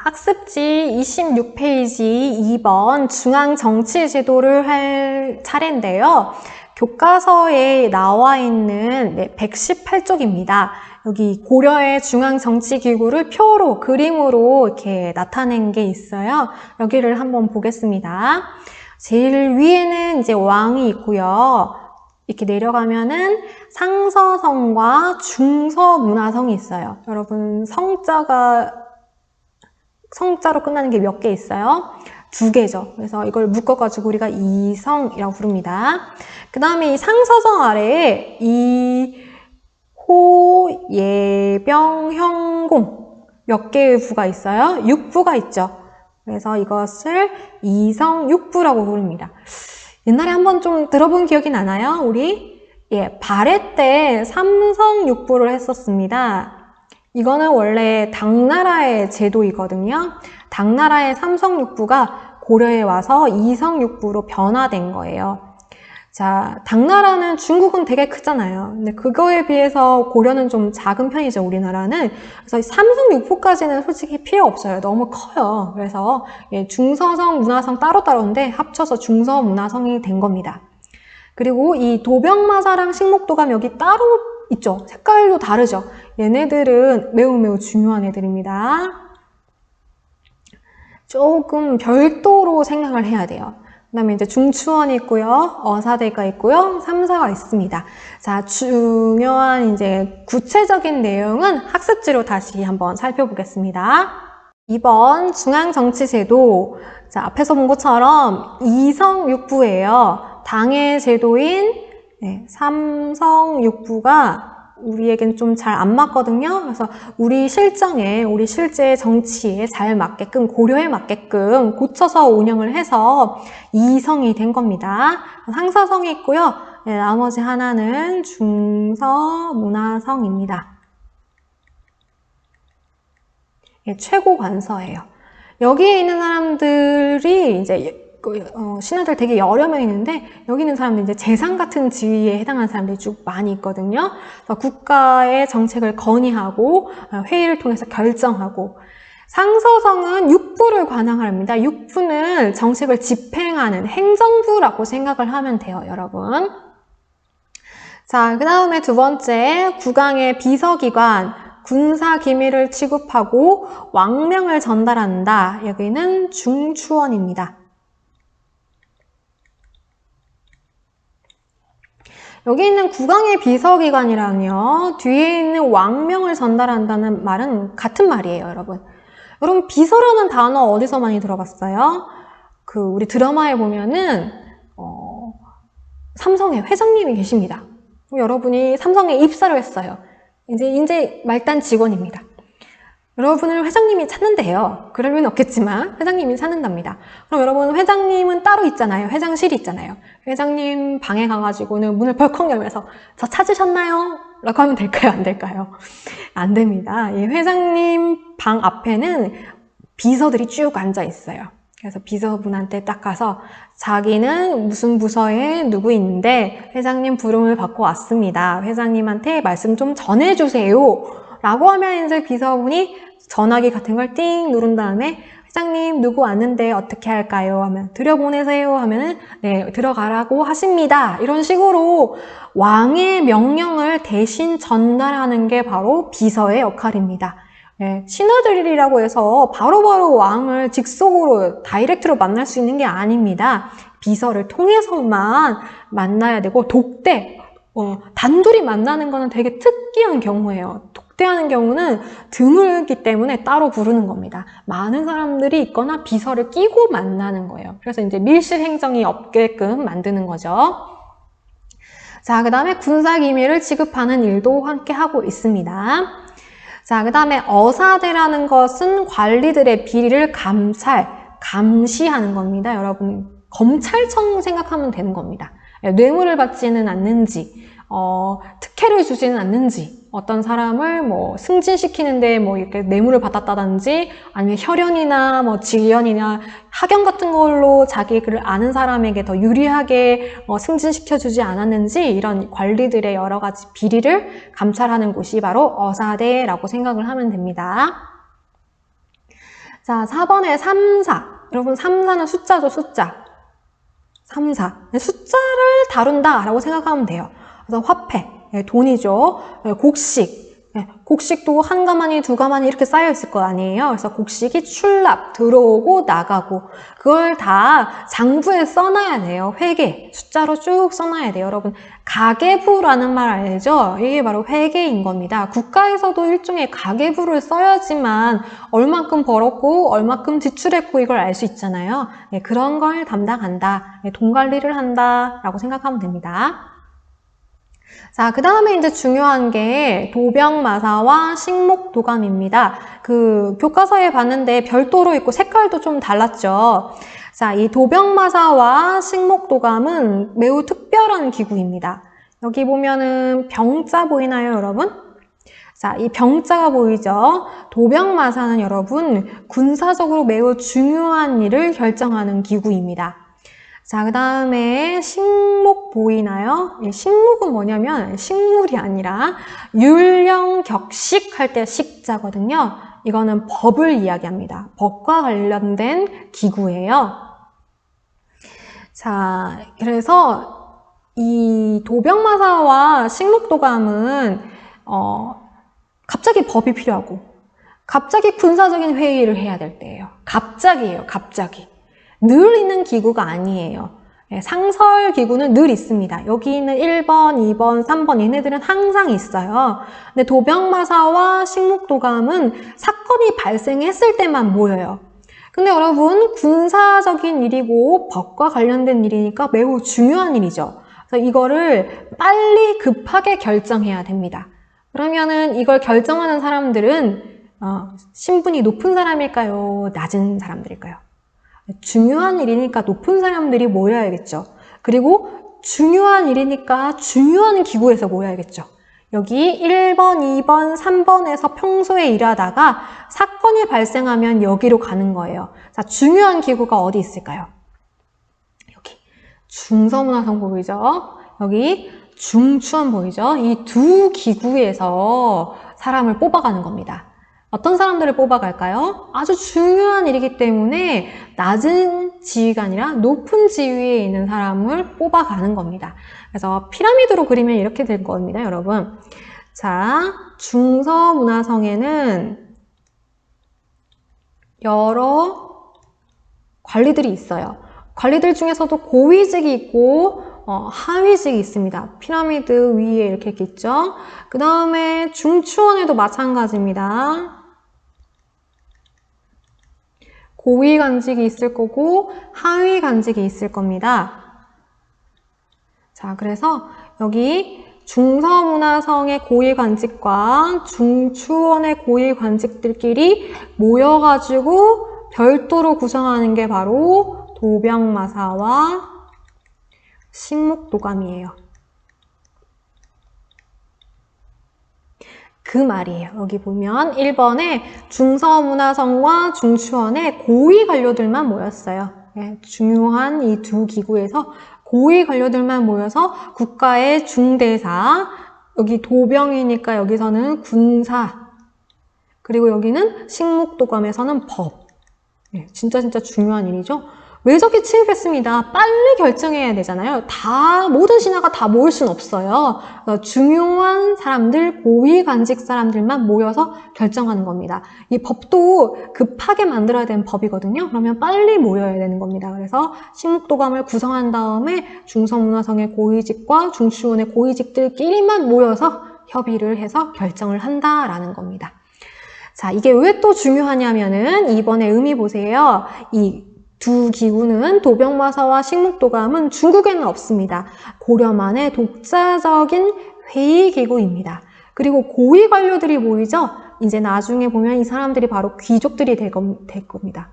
학습지 26페이지 2번 중앙정치제도를 할 차례인데요. 교과서에 나와 있는 118쪽입니다. 여기 고려의 중앙정치기구를 표로, 그림으로 이렇게 나타낸 게 있어요. 여기를 한번 보겠습니다. 제일 위에는 이제 왕이 있고요. 이렇게 내려가면은 상서성과 중서문화성이 있어요. 여러분, 성자로 끝나는 게 몇 개 있어요? 2개죠. 그래서 이걸 묶어가지고 우리가 이성이라고 부릅니다. 그 다음에 이 상서성 아래에 호, 예병, 형공 몇 개의 부가 있어요? 6부가 있죠. 그래서 이것을 이성육부라고 부릅니다. 옛날에 한번 좀 들어본 기억이 나나요? 우리? 발해 때 삼성육부를 했었습니다. 이거는 원래 당나라의 제도이거든요. 당나라의 삼성육부가 고려에 와서 이성육부로 변화된 거예요. 자, 당나라는 중국은 되게 크잖아요. 근데 그거에 비해서 고려는 좀 작은 편이죠, 우리나라는. 그래서 삼성육부까지는 솔직히 필요 없어요. 너무 커요. 그래서 중서성, 문화성 따로따로인데 합쳐서 중서문화성이 된 겁니다. 그리고 이 도병마사랑 식목도감 여기 따로 있죠. 색깔도 다르죠. 얘네들은 매우 중요한 애들입니다. 조금 별도로 생각을 해야 돼요. 그 다음에 이제 중추원이 있고요. 어사대가 있고요. 삼사가 있습니다. 자, 중요한 이제 구체적인 내용은 학습지로 다시 한번 살펴보겠습니다. 2번 중앙정치제도. 자, 앞에서 본 것처럼 이성육부예요. 당의 제도인 삼성육부가 우리에겐 좀 잘 안 맞거든요. 그래서 우리 실정에, 우리 실제 정치에 잘 맞게끔, 고려에 맞게끔 고쳐서 운영을 해서 이성이 된 겁니다. 상서성이 있고요. 나머지 하나는 중서문화성입니다. 최고 관서예요. 여기에 있는 사람들이 이제 신하들 되게 여러 명 있는데 여기 있는 사람들 이제 재상 같은 지위에 해당하는 사람들이 쭉 많이 있거든요. 그래서 국가의 정책을 건의하고 회의를 통해서 결정하고, 상서성은 육부를 관할합니다. 육부는 정책을 집행하는 행정부라고 생각을 하면 돼요, 여러분. 자, 그 다음에 2번째, 국왕의 비서기관, 군사기밀을 취급하고 왕명을 전달한다. 여기는 중추원입니다. 여기 있는 국왕의 비서기관이랑요, 뒤에 있는 왕명을 전달한다는 말은 같은 말이에요, 여러분. 여러분, 비서라는 단어 어디서 많이 들어봤어요? 우리 드라마에 보면은 삼성의 회장님이 계십니다. 여러분이 삼성에 입사를 했어요. 이제 말단 직원입니다. 여러분을 회장님이 찾는데요. 그럴 리는 없겠지만 회장님이 찾는답니다. 그럼 여러분, 회장님은 따로 있잖아요. 회장실이 있잖아요. 회장님 방에 가가지고는 문을 벌컥 열면서 저 찾으셨나요? 라고 하면 될까요? 안 될까요? 안 됩니다. 이 회장님 방 앞에는 비서들이 쭉 앉아 있어요. 그래서 비서분한테 딱 가서 자기는 무슨 부서에 누구 있는데 회장님 부름을 받고 왔습니다. 회장님한테 말씀 좀 전해주세요. 라고 하면 이제 비서분이 전화기 같은 걸 띵 누른 다음에 회장님 누구 왔는데 어떻게 할까요? 하면 들여보내세요 하면은 네, 들어가라고 하십니다. 이런 식으로 왕의 명령을 대신 전달하는 게 바로 비서의 역할입니다. 네, 신하들이라고 해서 바로바로 왕을 직속으로 다이렉트로 만날 수 있는 게 아닙니다. 비서를 통해서만 만나야 되고, 단둘이 만나는 거는 되게 특이한 경우예요. 독대하는 경우는 드물기 때문에 따로 부르는 겁니다. 많은 사람들이 있거나 비서를 끼고 만나는 거예요. 그래서 이제 밀실 행정이 없게끔 만드는 거죠. 자, 그 다음에 군사기밀을 취급하는 일도 함께 하고 있습니다. 자, 그 다음에 어사대라는 것은 관리들의 비리를 감시하는 겁니다. 여러분, 검찰청 생각하면 되는 겁니다. 뇌물을 받지는 않는지, 특혜를 주지는 않는지, 어떤 사람을 승진시키는데 이렇게 뇌물을 받았다든지, 아니면 혈연이나 직연이나 학연 같은 걸로 자기를 아는 사람에게 더 유리하게 승진시켜주지 않았는지, 이런 관리들의 여러 가지 비리를 감찰하는 곳이 바로 어사대라고 생각을 하면 됩니다. 자, 4번에 3, 4. 여러분 3, 4는 숫자죠, 숫자. 3, 4. 숫자를 다룬다라고 생각하면 돼요. 그래서 화폐, 돈이죠. 곡식. 곡식도 한 가마니 두 가마니 이렇게 쌓여 있을 거 아니에요. 그래서 곡식이 출납, 들어오고 나가고 그걸 다 장부에 써놔야 돼요. 회계, 숫자로 쭉 써놔야 돼요. 여러분 가계부라는 말 알죠? 이게 바로 회계인 겁니다. 국가에서도 일종의 가계부를 써야지만 얼마큼 벌었고 얼마큼 지출했고 이걸 알 수 있잖아요. 그런 걸 담당한다. 돈 관리를 한다 라고 생각하면 됩니다. 자, 그 다음에 이제 중요한 게 도병마사와 식목도감입니다. 그 교과서에 봤는데 별도로 있고 색깔도 좀 달랐죠. 자, 이 도병마사와 식목도감은 매우 특별한 기구입니다. 여기 보면은 병자 보이나요, 여러분? 자, 이 병자가 보이죠? 도병마사는 여러분 군사적으로 매우 중요한 일을 결정하는 기구입니다. 자, 그 다음에 식목 보이나요? 식목은 뭐냐면 식물이 아니라 율령격식 할 때 식자거든요. 이거는 법을 이야기합니다. 법과 관련된 기구예요. 자, 그래서 이 도병마사와 식목도감은 갑자기 법이 필요하고 갑자기 군사적인 회의를 해야 될 때예요. 갑자기예요, 갑자기. 늘 있는 기구가 아니에요. 상설 기구는 늘 있습니다. 여기 있는 1번, 2번, 3번 얘네들은 항상 있어요. 근데 도병마사와 식목도감은 사건이 발생했을 때만 모여요. 근데 여러분 군사적인 일이고 법과 관련된 일이니까 매우 중요한 일이죠. 그래서 이거를 빨리 급하게 결정해야 됩니다. 그러면은 이걸 결정하는 사람들은 신분이 높은 사람일까요? 낮은 사람들일까요? 중요한 일이니까 높은 사람들이 모여야겠죠. 그리고 중요한 일이니까 중요한 기구에서 모여야겠죠. 여기 1번, 2번, 3번에서 평소에 일하다가 사건이 발생하면 여기로 가는 거예요. 자, 중요한 기구가 어디 있을까요? 여기 중서문화성 보이죠? 여기 중추원 보이죠? 이 두 기구에서 사람을 뽑아가는 겁니다. 어떤 사람들을 뽑아갈까요? 아주 중요한 일이기 때문에 낮은 지위가 아니라 높은 지위에 있는 사람을 뽑아가는 겁니다. 그래서 피라미드로 그리면 이렇게 될 겁니다, 여러분. 자, 중서문화성에는 여러 관리들이 있어요. 관리들 중에서도 고위직이 있고 하위직이 있습니다. 피라미드 위에 이렇게 있죠. 그 다음에 중추원에도 마찬가지입니다. 고위 관직이 있을 거고 하위 관직이 있을 겁니다. 자, 그래서 여기 중서문화성의 고위 관직과 중추원의 고위 관직들끼리 모여가지고 별도로 구성하는 게 바로 도병마사와 식목도감이에요. 그 말이에요. 여기 보면 1번에 중서문화성과 중추원의 고위 관료들만 모였어요. 중요한 이 두 기구에서 고위 관료들만 모여서 국가의 중대사, 여기 도병이니까 여기서는 군사, 그리고 여기는 식목도감에서는 법. 진짜 중요한 일이죠. 외적이 침입했습니다. 빨리 결정해야 되잖아요. 모든 신하가 다 모일 수는 없어요. 중요한 사람들, 고위 관직 사람들만 모여서 결정하는 겁니다. 이 법도 급하게 만들어야 되는 법이거든요. 그러면 빨리 모여야 되는 겁니다. 그래서 식목도감을 구성한 다음에 중서문화성의 고위직과 중추원의 고위직들끼리만 모여서 협의를 해서 결정을 한다라는 겁니다. 자, 이게 왜 또 중요하냐면은 2번의 의미 보세요. 이 두 기구는 도병마사와 식목도감은 중국에는 없습니다. 고려만의 독자적인 회의기구입니다. 그리고 고위 관료들이 모이죠? 이제 나중에 보면 이 사람들이 바로 귀족들이 될 겁니다.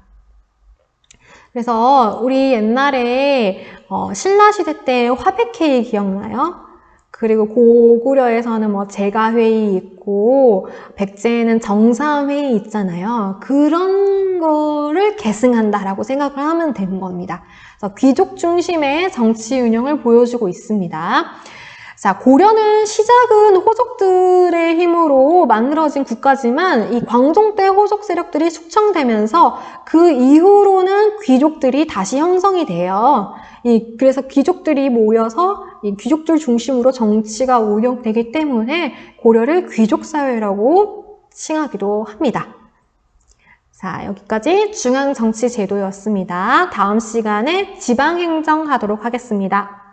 그래서 우리 옛날에 신라시대 때 화백회의 기억나요? 그리고 고구려에서는 뭐 제가회의 있고 백제에는 정사회의 있잖아요. 그런 거를 계승한다라고 생각을 하면 되는 겁니다. 그래서 귀족 중심의 정치 운영을 보여주고 있습니다. 자, 고려는 시작은 호족들의 힘으로 만들어진 국가지만 이 광종 때 호족 세력들이 숙청되면서 그 이후로는 귀족들이 다시 형성이 돼요. 그래서 귀족들이 모여서 이 귀족들 중심으로 정치가 운영되기 때문에 고려를 귀족사회라고 칭하기도 합니다. 자, 여기까지 중앙정치제도였습니다. 다음 시간에 지방행정 하도록 하겠습니다.